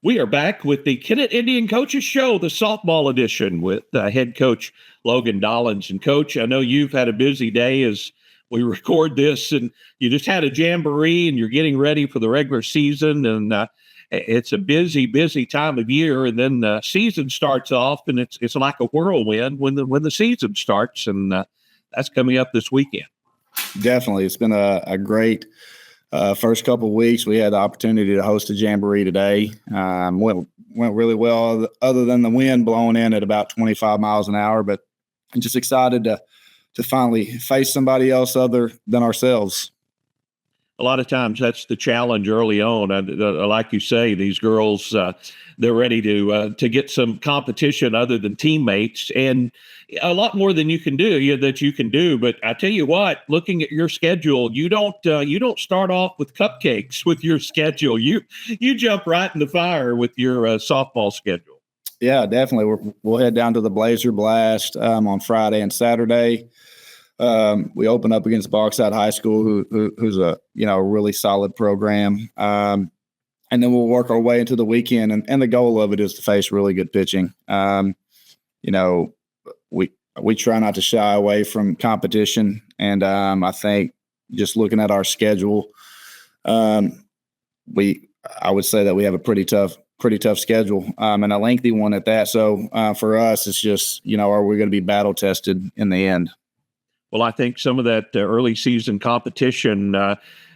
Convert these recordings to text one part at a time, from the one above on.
We are back with the Kennett Indian Coaches Show, the softball edition with head coach Logan Dollins. And coach, I know you've had a busy day as we record this, and you just had a jamboree and you're getting ready for the regular season. And it's a busy, busy time of year. And then the season starts off, and it's like a whirlwind when the season starts. And that's coming up this weekend. Definitely. It's been a great first couple of weeks. We had the opportunity to host a jamboree today. Went really well, other than the wind blowing in at about 25 miles an hour. But I'm just excited to finally face somebody else other than ourselves. A lot of times that's the challenge early on. Like you say, these girls, they're ready to get some competition other than teammates, and a lot more than you can do. But I tell you what, looking at your schedule, you don't start off with cupcakes with your schedule. You jump right in the fire with your softball schedule. Yeah, definitely. We'll head down to the Blazer Blast on Friday and Saturday. We open up against Bauxite High School, who's a really solid program, and then we'll work our way into the weekend. And the goal of it is to face really good pitching. We try not to shy away from competition, and I think just looking at our schedule, I would say that we have a pretty tough schedule, and a lengthy one at that. So for us, it's just are we going to be battle tested in the end? Well, I think some of that early season competition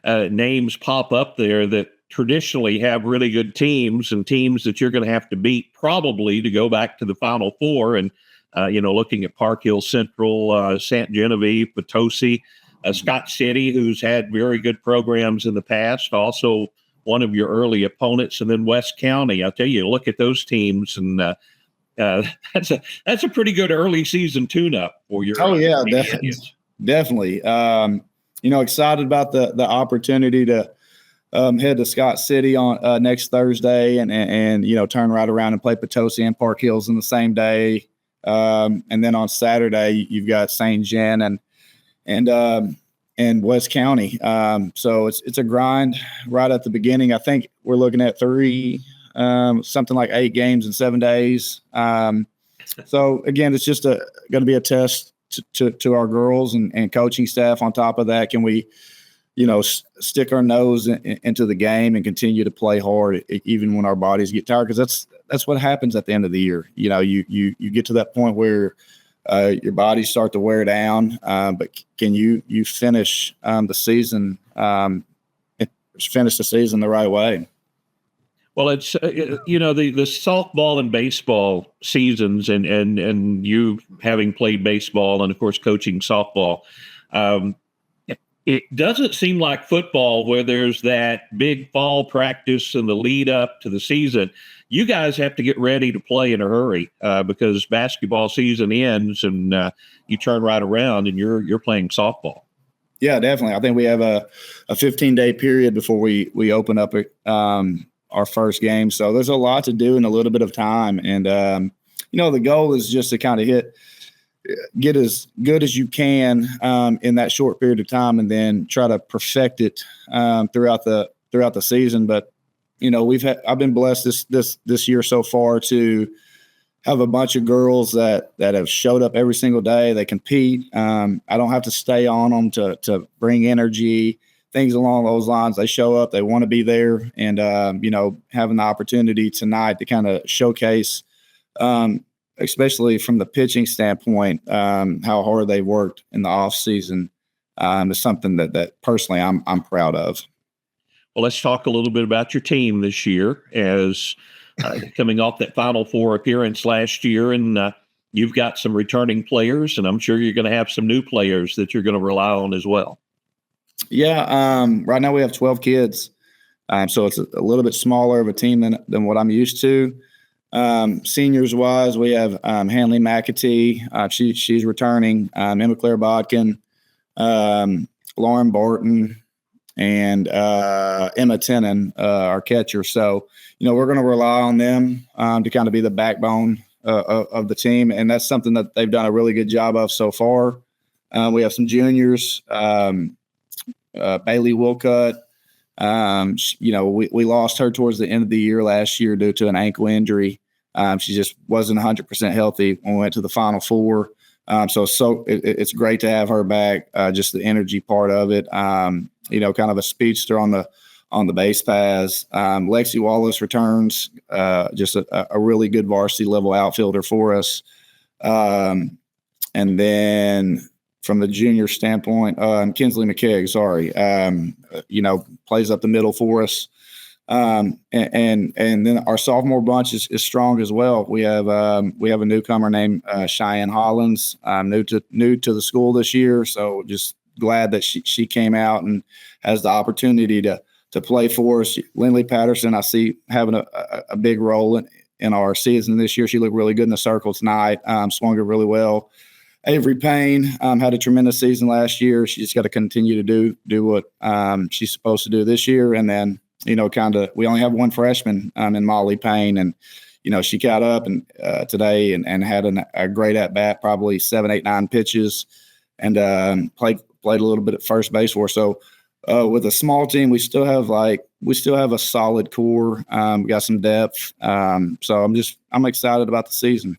names pop up there that traditionally have really good teams and teams that you're going to have to beat probably to go back to the Final Four. And, looking at Park Hill Central, St. Genevieve, Potosi, Scott City, who's had very good programs in the past, also one of your early opponents, and then West County. I'll tell you, look at those teams, and that's a pretty good early season tune-up for your. Oh yeah, definitely. Excited about the opportunity to head to Scott City on next Thursday, and turn right around and play Potosi and Park Hills in the same day, and then on Saturday you've got St. Gen and West County. So it's a grind right at the beginning. I think we're looking at something like 8 games in 7 days. So again, it's just going to be a test to our girls and coaching staff. On top of that, can we, stick our nose into the game and continue to play hard even when our bodies get tired? Because that's what happens at the end of the year. You get to that point where your bodies start to wear down, but can you finish the season the right way? Well, it's the softball and baseball seasons, and you having played baseball and of course coaching softball, it doesn't seem like football where there's that big fall practice and the lead up to the season. You guys have to get ready to play in a hurry because basketball season ends and you turn right around and you're playing softball. Yeah, definitely. I think we have a 15-day period before we open up our first game. So there's a lot to do in a little bit of time. And, the goal is just to kind of get as good as you can in that short period of time, and then try to perfect it throughout the season. But, I've been blessed this year so far to have a bunch of girls that have showed up every single day. They compete. I don't have to stay on them to bring energy, things along those lines. They show up, they want to be there, and having the opportunity tonight to kind of showcase, especially from the pitching standpoint, how hard they worked in the off season is something that personally I'm proud of. Well, let's talk a little bit about your team this year, as coming off that Final Four appearance last year, and you've got some returning players, and I'm sure you're going to have some new players that you're going to rely on as well. Yeah, right now we have 12 kids, so it's a little bit smaller of a team than what I'm used to. Seniors wise, we have Hanley McAtee. She's returning. Emma Claire Bodkin, Lauren Barton, and Emma Tennant, our catcher. So we're going to rely on them to kind of be the backbone of the team, and that's something that they've done a really good job of so far. We have some juniors. Bailey Wilcutt, We lost her towards the end of the year last year due to an ankle injury. She just wasn't 100% healthy when we went to the Final Four. It's great to have her back. Just the energy part of it. Kind of a speedster on the base paths. Lexi Wallace returns, just a really good varsity level outfielder for us. And then from the junior standpoint, Kinsley McKegg, plays up the middle for us. And then our sophomore bunch is strong as well. We have a newcomer named Cheyenne Hollins, new to the school this year. So just glad that she came out and has the opportunity to play for us. Lindley Patterson, I see having a big role in our season this year. She looked really good in the circle tonight. Swung it really well. Avery Payne had a tremendous season last year. She just got to continue to do what she's supposed to do this year. And then, we only have one freshman in Molly Payne. And, she got up today and had a great at bat, probably 7, 8, 9 pitches, and played a little bit at first base for us. So with a small team, we still have a solid core. We got some depth. So I'm excited about the season.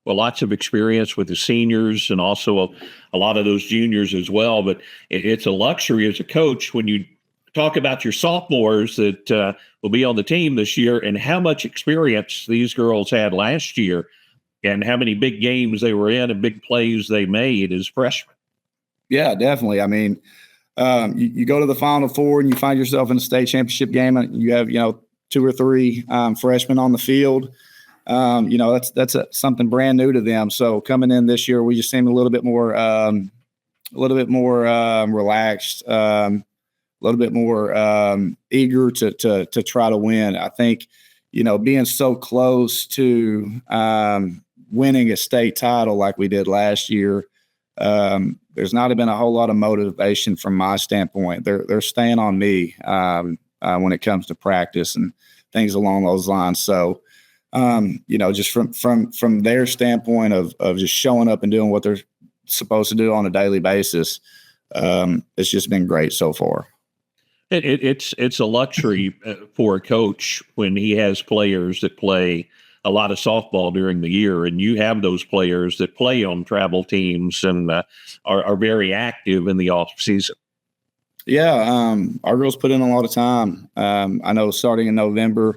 Well, lots of experience with the seniors and also a lot of those juniors as well. But it's a luxury as a coach when you talk about your sophomores that will be on the team this year and how much experience these girls had last year and how many big games they were in and big plays they made as freshmen. Yeah, definitely. I mean, you go to the Final Four and you find yourself in a state championship game and you have, 2 or 3 freshmen on the field. That's something brand new to them. So coming in this year, we just seem a little bit more relaxed, a little bit more eager to try to win. I think, being so close to winning a state title like we did last year, there's not been a whole lot of motivation from my standpoint. They're staying on me when it comes to practice and things along those lines. So. Just from their standpoint of just showing up and doing what they're supposed to do on a daily basis, it's just been great so far. It's a luxury for a coach when he has players that play a lot of softball during the year, and you have those players that play on travel teams and are very active in the off season. Yeah, our girls put in a lot of time. I know starting in November.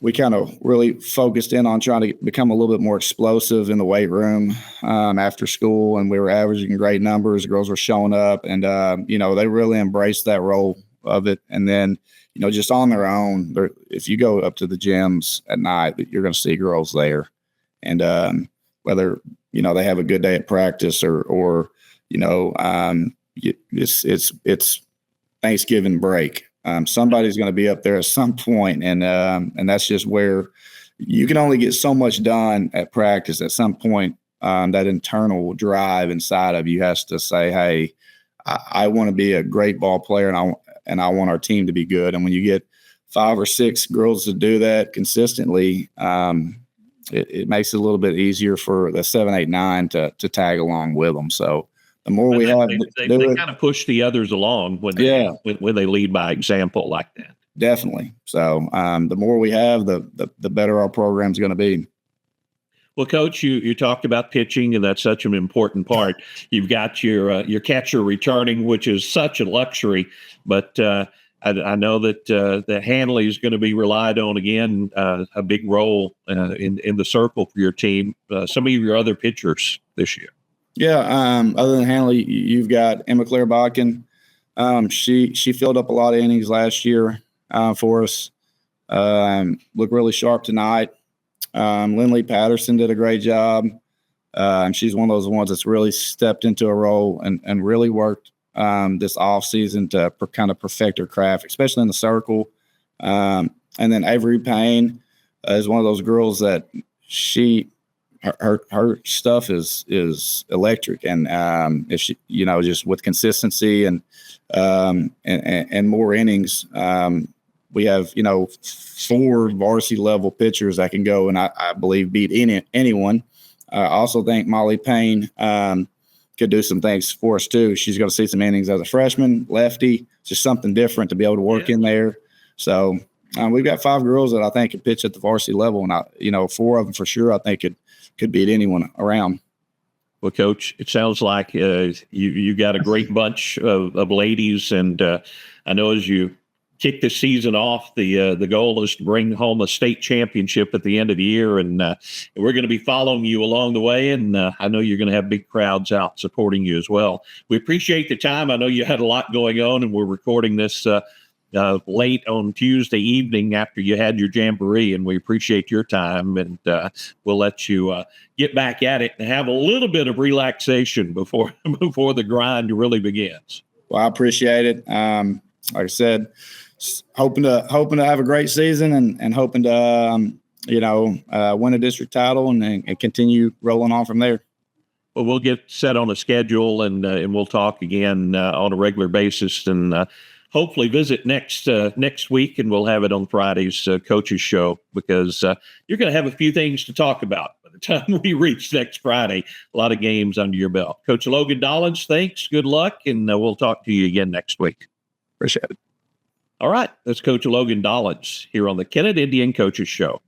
We kind of really focused in on trying to become a little bit more explosive in the weight room after school, and we were averaging great numbers. The girls were showing up, and they really embraced that role of it. And then, just on their own, if you go up to the gyms at night, you're going to see girls there, and whether they have a good day at practice or it's Thanksgiving break. Somebody's going to be up there at some point, and that's just where you can only get so much done at practice. At some point, that internal drive inside of you has to say, "Hey, I want to be a great ball player, and I want our team to be good." And when you get 5 or 6 girls to do that consistently, it makes it a little bit easier for the 7, 8, 9 to tag along with them. So. The more we have, they kind of push the others along when they lead by example like that. Definitely. So the more we have, the better our program's going to be. Well, Coach, you talked about pitching, and that's such an important part. You've got your catcher returning, which is such a luxury. But I know that Hanley is going to be relied on again, a big role in the circle for your team. Some of your other pitchers this year. Yeah, other than Hanley, you've got Emma Claire Bodkin. She filled up a lot of innings last year for us. Looked really sharp tonight. Lindley Patterson did a great job. She's one of those ones that's really stepped into a role and really worked this offseason to kind of perfect her craft, especially in the circle. And then Avery Payne is one of those girls that her stuff is electric, and if she, just with consistency and more innings, we have 4 varsity level pitchers that can go and I believe beat anyone. I also think Molly Payne kind could do some things for us too. She's going to see some innings as a freshman, lefty, just something different to be able to work in there. So we've got 5 girls that I think could pitch at the varsity level, and 4 of them for sure I think could beat anyone around. Well, Coach, it sounds like you got a great bunch of ladies, and I know as you kick the season off, the goal is to bring home a state championship at the end of the year, and we're going to be following you along the way, and I know you're going to have big crowds out supporting you as well. We appreciate the time. I know you had a lot going on, and we're recording this late on Tuesday evening after you had your jamboree, and we appreciate your time, and we'll let you get back at it and have a little bit of relaxation before the grind really begins. Well, I appreciate it. Like I said, hoping to have a great season and hoping to win a district title and continue rolling on from there. Well, we'll get set on a schedule and we'll talk again on a regular basis, and hopefully visit next week, and we'll have it on Friday's coaches show, because you're going to have a few things to talk about by the time we reach next Friday. A lot of games under your belt. Coach Logan Dollins, thanks. Good luck, and we'll talk to you again next week. Appreciate it. All right, that's Coach Logan Dollins here on the Kennett Indian Coaches Show.